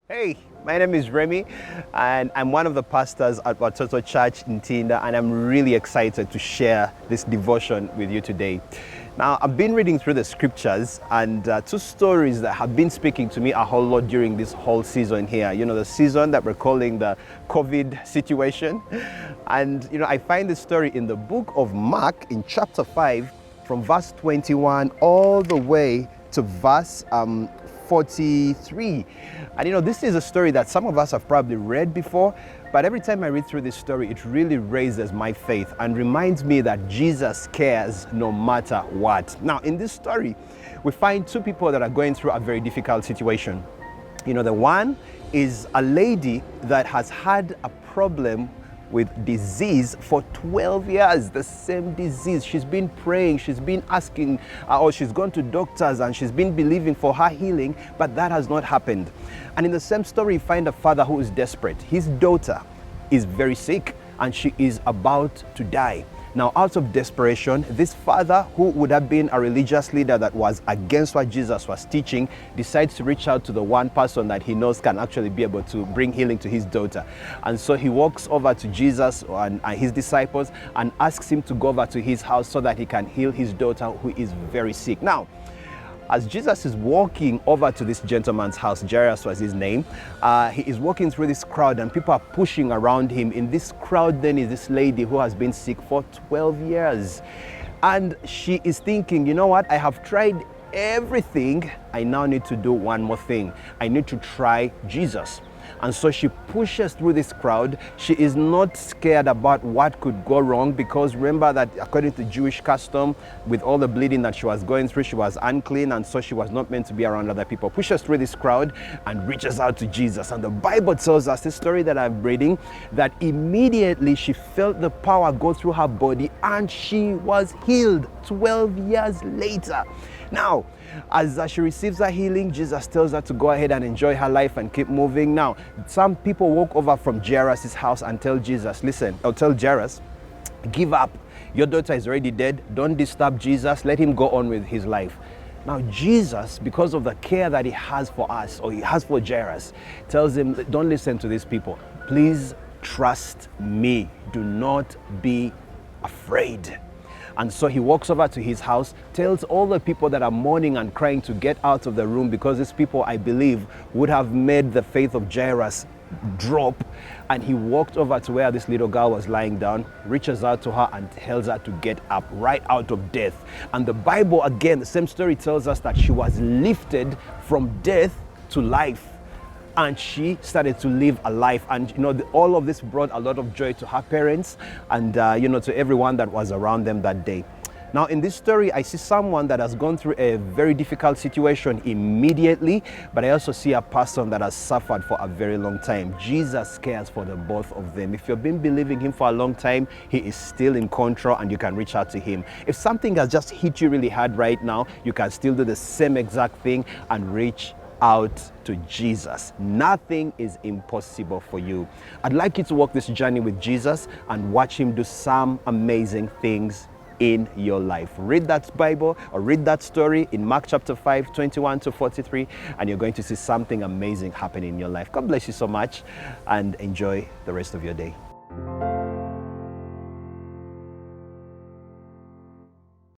Hey, my name is Remy, and I'm one of the pastors at Watoto Church in Tinda, and I'm really excited to share this devotion with you today. Now, I've been reading through the scriptures, and two stories that have been speaking to me a whole lot during this whole season here. You know, the season that we're calling the COVID situation. And, I find this story in the book of Mark in chapter 5, from verse 21 all the way to verse 43. And this is a story that some of us have probably read before, but every time I read through this story, it really raises my faith and reminds me that Jesus cares no matter what. Now, in this story, we find two people that are going through a very difficult situation. The one is a lady that has had a problem with disease for 12 years, the same disease. She's been praying, she's been asking, or she's gone to doctors and she's been believing for her healing, but that has not happened. And in the same story, you find a father who is desperate. His daughter is very sick and she is about to die. Now, out of desperation, this father, who would have been a religious leader that was against what Jesus was teaching, decides to reach out to the one person that he knows can actually be able to bring healing to his daughter. And so he walks over to Jesus and his disciples and asks him to go over to his house so that he can heal his daughter, who is very sick. Now, as Jesus is walking over to this gentleman's house, Jairus was his name, he is walking through this crowd and people are pushing around him. In this crowd then is this lady who has been sick for 12 years. And she is thinking, you know what, I have tried everything. I now need to do one more thing. I need to try Jesus. And so she pushes through this crowd. She is not scared about what could go wrong, because remember that according to Jewish custom, with all the bleeding that she was going through, she was unclean, and so she was not meant to be around other people. Pushes through this crowd and reaches out to Jesus. And the Bible tells us, this story that I'm reading, that immediately she felt the power go through her body and she was healed 12 years later. Now, as she receives her healing, Jesus tells her to go ahead and enjoy her life and keep moving. Now, some people walk over from Jairus' house and tell Jesus, listen, or tell Jairus, give up. Your daughter is already dead. Don't disturb Jesus. Let him go on with his life. Now, Jesus, because of the care that he has for us, or he has for Jairus, tells him, don't listen to these people. Please trust me. Do not be afraid. And so he walks over to his house, tells all the people that are mourning and crying to get out of the room, because these people, I believe, would have made the faith of Jairus drop. And he walked over to where this little girl was lying down, reaches out to her and tells her to get up right out of death. And the Bible, again, the same story tells us that she was lifted from death to life. And she started to live a life. And all of this brought a lot of joy to her parents and to everyone that was around them that day. Now, in this story, I see someone that has gone through a very difficult situation immediately, but I also see a person that has suffered for a very long time. Jesus cares for the both of them. If you've been believing him for a long time, he is still in control and you can reach out to him. If something has just hit you really hard right now, you can still do the same exact thing and reach out to Jesus. Nothing is impossible for you. I'd like you to walk this journey with Jesus and watch him do some amazing things in your life. Read that Bible or read that story in Mark chapter 5, 21 to 43, and you're going to see something amazing happen in your life. God bless you so much and enjoy the rest of your day.